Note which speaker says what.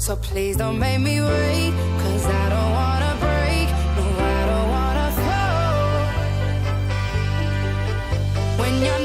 Speaker 1: So please don't make me wait, 'cause I don't wanna break, no, I don't wanna fall. When you're